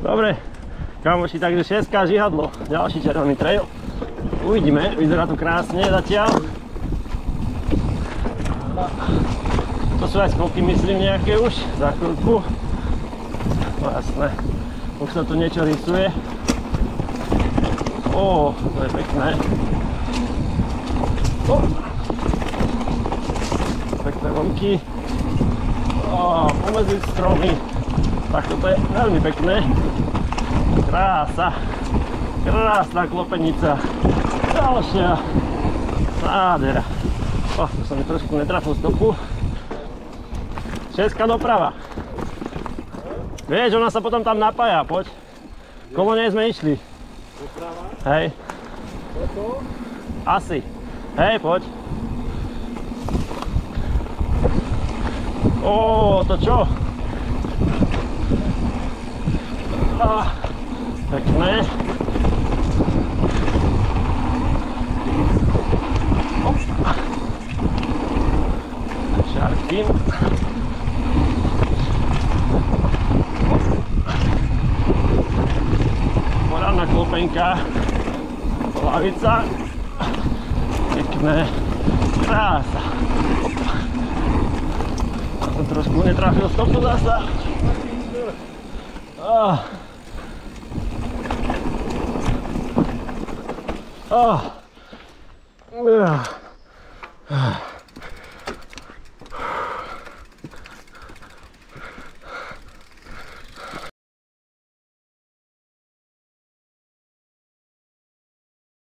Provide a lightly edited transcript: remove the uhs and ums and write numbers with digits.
Dobre, kamoši, takže 6.Žihadlo, ďalší červený trail. Uvidíme, vyzerá to krásne zatiaľ. To sú aj skoky, myslím, nejaké už, za chvíľku. No jasné, už sa tu niečo rysuje. Ó, to je pekné. Ó. Pekné vlnky. Ó, pomedzi stromy. Tak toto je veľmi pekné. Krása. Krásna klopenica. Ďalšia. Nádhera. Ó, to som mi trošku netrafil stopu. 6 doprava. Vieš, ona sa potom tam napája, poď. Komu nej sme išli? Doprava? Hej. Toto? Asi. Hej, poď. Ó, to čo? Pekné. Šarkým. Poradná klopenka. Lavica. Pekné. Krása. Som trošku netrafil stopu zasa.